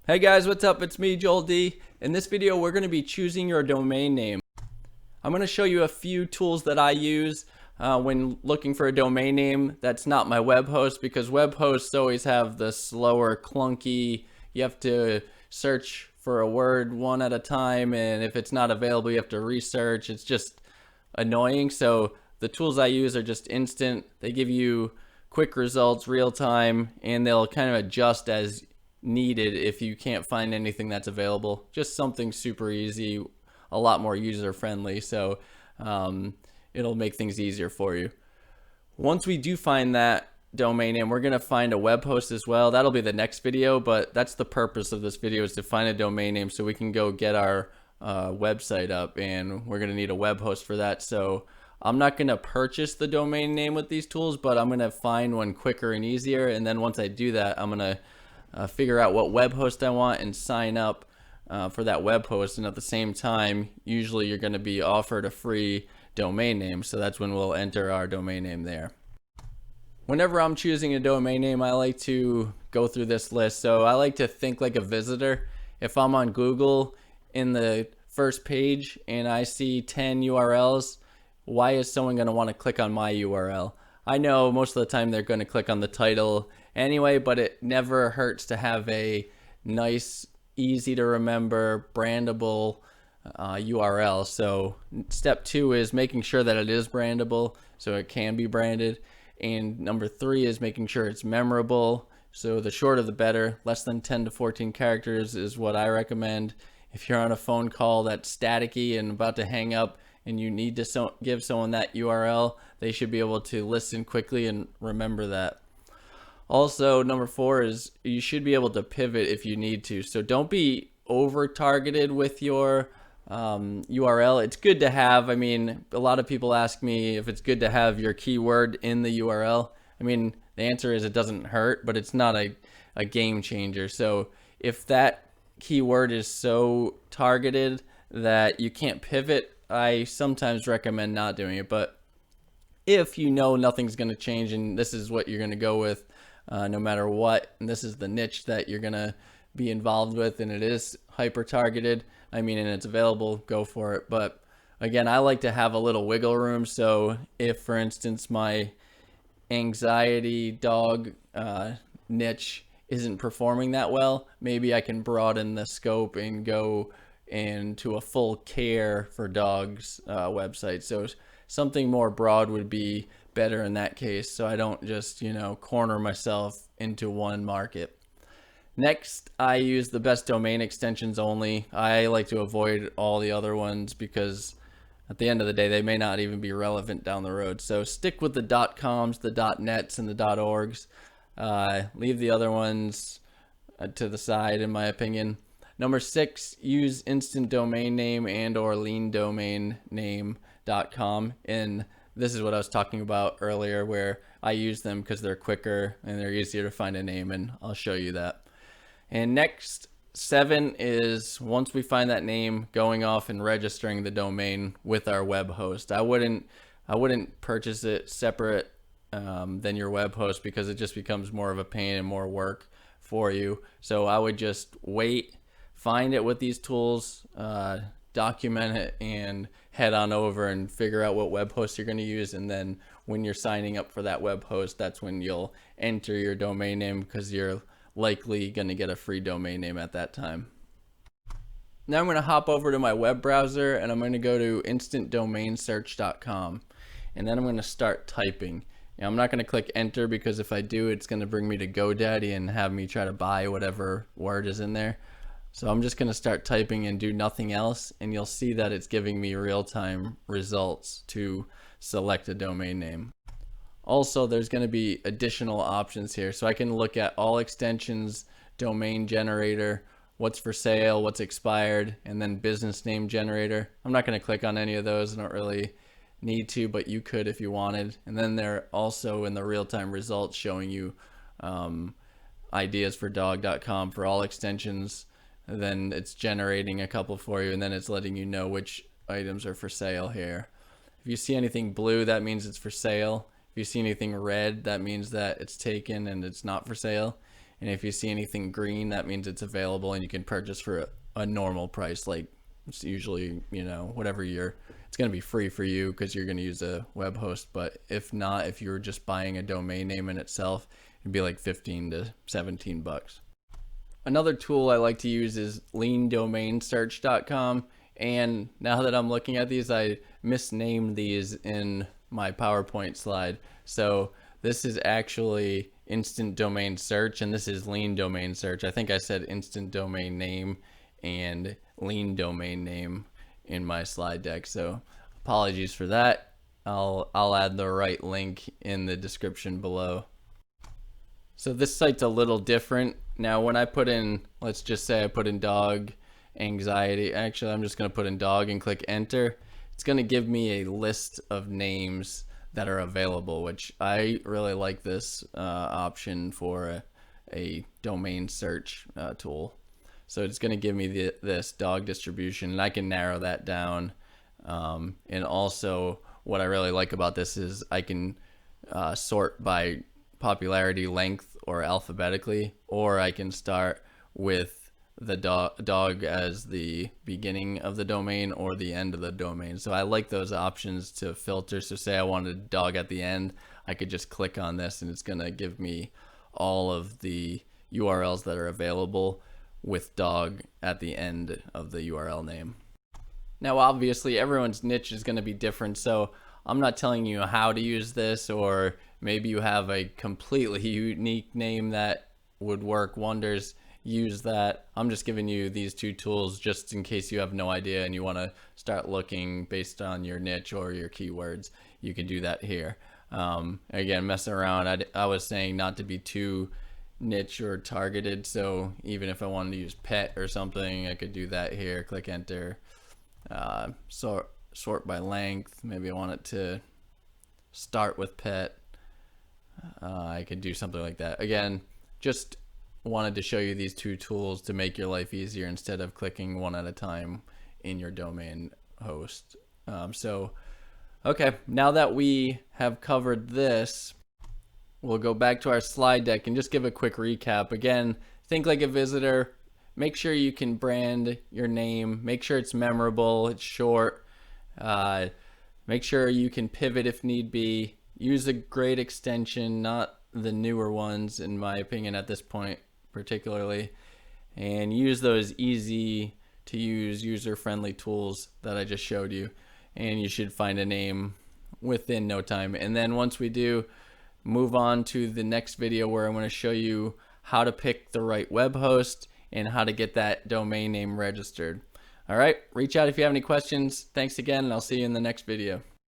Hey guys, what's up? It's me, Joel D. In this video, we're going to be choosing your domain name. I'm going to show you a few tools that I use when looking for a domain name that's not my web host, because web hosts always have the slower, clunky, you have to search for a word one at a time, and if it's not available, you have to research. It's just annoying. So the tools I use are just instant. They give you quick results, real time, and they'll kind of adjust as needed if you can't find anything that's available. Just something super easy, a lot more user friendly. So it'll make things easier for you. Once we do find that domain name, we're going to find a web host as well. That'll be the next video, but that's the purpose of this video, is to find a domain name so we can go get our website up, and we're going to need a web host for that. So I'm not going to purchase the domain name with these tools, but I'm going to find one quicker and easier. And then once I do that, I'm going to figure out what web host I want and sign up for that web host. And at the same time, usually you're going to be offered a free domain name. So that's when we'll enter our domain name there. Whenever I'm choosing a domain name, I like to go through this list. So I like to think like a visitor. If I'm on Google in the first page and I see 10 URLs, why is someone going to want to click on my URL? I know most of the time they're going to click on the title anyway, but it never hurts to have a nice, easy to remember, brandable URL. So step 2 is making sure that it is brandable so it can be branded. And number 3 is making sure it's memorable. So the shorter the better. Less than 10 to 14 characters is what I recommend. If you're on a phone call that's staticky and about to hang up and you need to give someone that URL, they should be able to listen quickly and remember that. Also, number 4 is you should be able to pivot if you need to. So don't be over targeted with your URL. It's good to have. I mean, a lot of people ask me if it's good to have your keyword in the URL. I mean, the answer is it doesn't hurt, but it's not a game changer. So if that keyword is so targeted that you can't pivot, I sometimes recommend not doing it. But if you know nothing's going to change and this is what you're going to go with no matter what, and this is the niche that you're going to be involved with, and it is hyper targeted, I mean, and it's available, go for it. But again, I like to have a little wiggle room. So if, for instance, my anxiety dog niche isn't performing that well, maybe I can broaden the scope and go into a full care for dogs website. So something more broad would be better in that case, so I don't just, corner myself into one market. Next, I use the best domain extensions only. I like to avoid all the other ones because at the end of the day, they may not even be relevant down the road. So stick with the .coms, the .nets, and the .orgs. Leave the other ones to the side, in my opinion. Number 6, use instant domain name and or lean domain name.com. And this is what I was talking about earlier, where I use them because they're quicker and they're easier to find a name, and I'll show you that. And next, 7 is, once we find that name, going off and registering the domain with our web host. I wouldn't purchase it separate than your web host, because it just becomes more of a pain and more work for you. So I would just wait, find it with these tools, document it, and head on over and figure out what web host you're going to use. And then when you're signing up for that web host, that's when you'll enter your domain name, because you're likely going to get a free domain name at that time. Now I'm going to hop over to my web browser and I'm going to go to instantdomainsearch.com, and then I'm going to start typing. I'm not going to click enter, because if I do, it's going to bring me to GoDaddy and have me try to buy whatever word is in there. So I'm just going to start typing and do nothing else, and you'll see that it's giving me real-time results to select a domain name. Also, there's going to be additional options here. So I can look at all extensions, domain generator, what's for sale, what's expired, and then business name generator. I'm not going to click on any of those. I don't really need to, but you could if you wanted. And then they're also in the real-time results showing you ideas for dog.com for all extensions. And then it's generating a couple for you, and then it's letting you know which items are for sale here. If you see anything blue, that means it's for sale. If you see anything red, that means that it's taken and it's not for sale. And if you see anything green, that means it's available and you can purchase for a normal price. Like it's usually, you know, whatever it's going to be free for you because you're going to use a web host. But if not, if you were just buying a domain name in itself, it'd be like 15 to 17 bucks. Another tool I like to use is leandomainsearch.com. And now that I'm looking at these, I misnamed these in my PowerPoint slide. So this is actually instant domain search, and this is lean domain search. I think I said instant domain name and lean domain name in my slide deck. So apologies for that. I'll add the right link in the description below. So this site's a little different. Now when I put in, let's just say I put in dog anxiety. Actually, I'm just going to put in dog and click enter. It's going to give me a list of names that are available, which I really like this option for a domain search tool. So it's going to give me this dog distribution, and I can narrow that down. And also what I really like about this is I can sort by popularity, length, or alphabetically, or I can start with the dog as the beginning of the domain or the end of the domain. So I like those options to filter. So say I wanted a dog at the end, I could just click on this and it's going to give me all of the URLs that are available with dog at the end of the URL name. Now obviously everyone's niche is going to be different, so I'm not telling you how to use this, or maybe you have a completely unique name that would work wonders. Use that. I'm just giving you these two tools just in case you have no idea and you want to start looking based on your niche or your keywords. You can do that here. Again, messing around, I was saying not to be too niche or targeted, so even if I wanted to use pet or something, I could do that here. Click enter. Sort by length. Maybe I want it to start with pet. I could do something like that. Again, just wanted to show you these two tools to make your life easier instead of clicking one at a time in your domain host. Okay, now that we have covered this, we'll go back to our slide deck and just give a quick recap. Again, think like a visitor. Make sure you can brand your name. Make sure it's memorable, it's short. Make sure you can pivot if need be. Use a great extension, not the newer ones in my opinion at this point particularly, and use those easy to use user-friendly tools that I just showed you, and you should find a name within no time. And then once we do, move on to the next video where I'm going to show you how to pick the right web host and how to get that domain name registered. All right, reach out if you have any questions. Thanks again, and I'll see you in the next video.